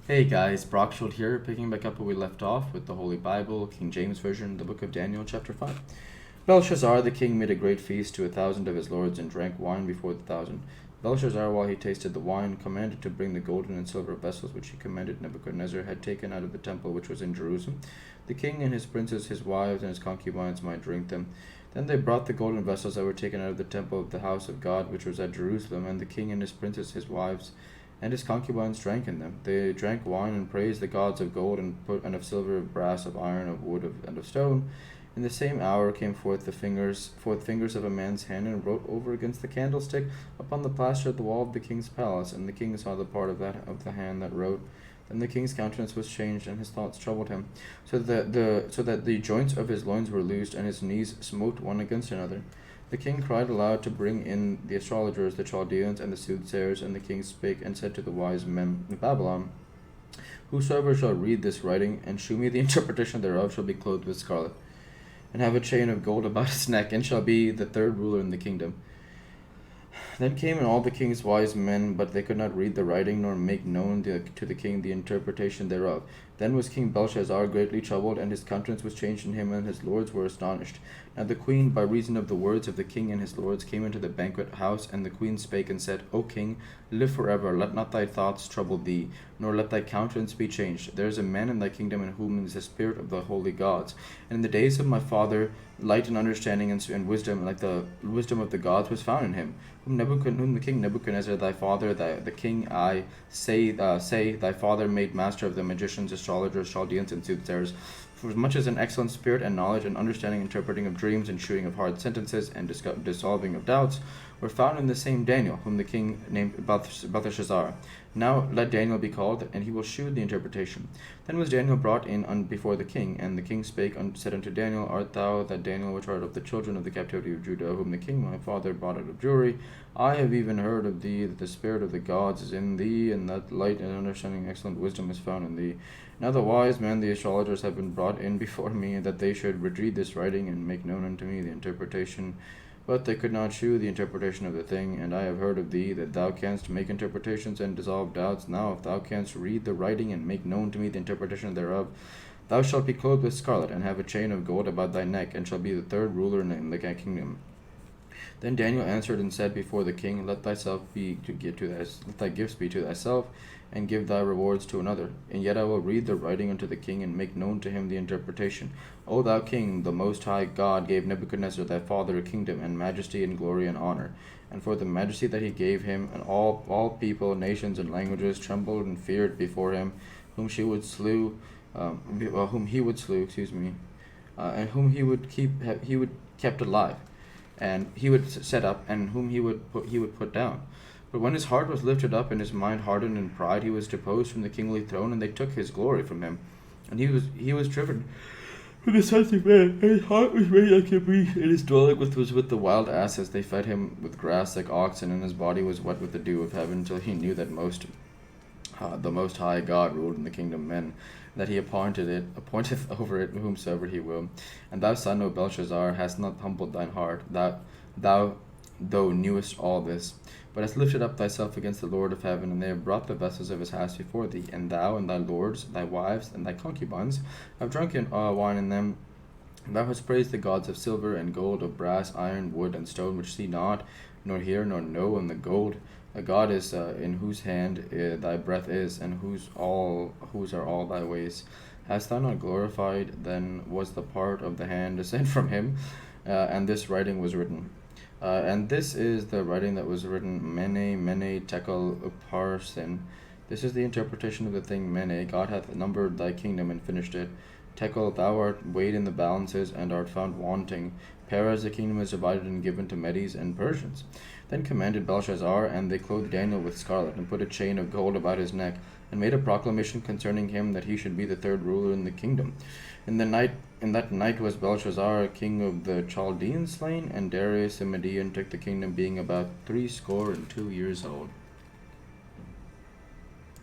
Hey guys, Brockshield here, picking back up where we left off with the Holy Bible, King James Version, the book of Daniel, chapter 5. Belshazzar the king made a great feast to 1,000 of his lords and drank wine before the 1,000. Belshazzar, while he tasted the wine, commanded to bring the golden and silver vessels which he commanded Nebuchadnezzar had taken out of the temple which was in Jerusalem. The king and his princes, his wives, and his concubines might drink them. Then they brought the golden vessels that were taken out of the temple of the house of God which was at Jerusalem, and the king and his princes, his wives, and his concubines drank in them. They drank wine and praised the gods of gold and of silver, of brass, of iron, of wood, and of stone. In the same hour came forth fingers of a man's hand, and wrote over against the candlestick upon the plaster of the wall of the king's palace. And the king saw the part of the hand that wrote. Then the king's countenance was changed, and his thoughts troubled him, so that the joints of his loins were loosed, and his knees smote one against another. The king cried aloud to bring in the astrologers, the Chaldeans, and the soothsayers, and the king spake and said to the wise men of Babylon, Whosoever shall read this writing, and shew me the interpretation thereof, shall be clothed with scarlet, and have a chain of gold about his neck, and shall be the third ruler in the kingdom. Then came in all the king's wise men, but they could not read the writing, nor make known to the king the interpretation thereof. Then was King Belshazzar greatly troubled, and his countenance was changed in him, and his lords were astonished. Now the queen, by reason of the words of the king and his lords, came into the banquet house, and the queen spake and said, O king, live forever, let not thy thoughts trouble thee, nor let thy countenance be changed. There is a man in thy kingdom in whom is the spirit of the holy gods. And in the days of my father, light and understanding and wisdom, like the wisdom of the gods, was found in him, whom the king Nebuchadnezzar thy father, the king, say thy father made master of the magicians, astrologers, Chaldeans, and soothsayers. For as much as an excellent spirit and knowledge and understanding, interpreting of dreams, and shewing of hard sentences, and dissolving of doubts, were found in the same Daniel, whom the king named Belteshazzar. Now let Daniel be called, and he will shew the interpretation. Then was Daniel brought in before the king, and the king spake and said unto Daniel, Art thou that Daniel which art of the children of the captivity of Judah, whom the king my father brought out of Jewry? I have even heard of thee that the spirit of the gods is in thee, and that light and understanding excellent wisdom is found in thee. Now the wise men, the astrologers, have been brought in before me, that they should read this writing, and make known unto me the interpretation. But they could not shew the interpretation of the thing. And I have heard of thee, that thou canst make interpretations and dissolve doubts. Now if thou canst read the writing, and make known to me the interpretation thereof, thou shalt be clothed with scarlet, and have a chain of gold about thy neck, and shall be the third ruler in the kingdom. Then Daniel answered and said before the king, Let thy gifts be to thyself, and give thy rewards to another. And yet I will read the writing unto the king, and make known to him the interpretation. O thou king, the most high God gave Nebuchadnezzar thy father a kingdom, and majesty, and glory, and honor. And for the majesty that he gave him, and all people, nations, and languages trembled and feared before him, whom he would slew, and whom he would kept alive, and he would set up, and whom he would put down. But when his heart was lifted up, and his mind hardened in pride, he was deposed from the kingly throne, and they took his glory from him. And he was driven from the sons of men, and his heart was made like a beast, and his dwelling was with the wild asses. They fed him with grass like oxen, and his body was wet with the dew of heaven, till he knew that the Most High God ruled in the kingdom of men, that he appointeth over it whomsoever he will. And thou, son of Belshazzar, hast not humbled thine heart, thou knewest all this, but hast lifted up thyself against the Lord of heaven, and they have brought the vessels of his house before thee, and thou and thy lords, thy wives, and thy concubines have drunken wine in them. And thou hast praised the gods of silver and gold, of brass, iron, wood, and stone, which see not, nor hear, nor know, and the gold. A God is in whose hand thy breath is, and whose are all thy ways. Hast thou not glorified? Then was the part of the hand descent from him, and this writing was written. And this is the writing that was written, Mene, Tekel, Upharsin. This is the interpretation of the thing, Mene. God hath numbered thy kingdom and finished it. Tekel, thou art weighed in the balances, and art found wanting. Peres, the kingdom is divided and given to Medes and Persians. Then commanded Belshazzar, and they clothed Daniel with scarlet, and put a chain of gold about his neck, and made a proclamation concerning him, that he should be the third ruler in the kingdom. In that night was Belshazzar, king of the Chaldeans, slain, and Darius the Median took the kingdom, being about 62 years old.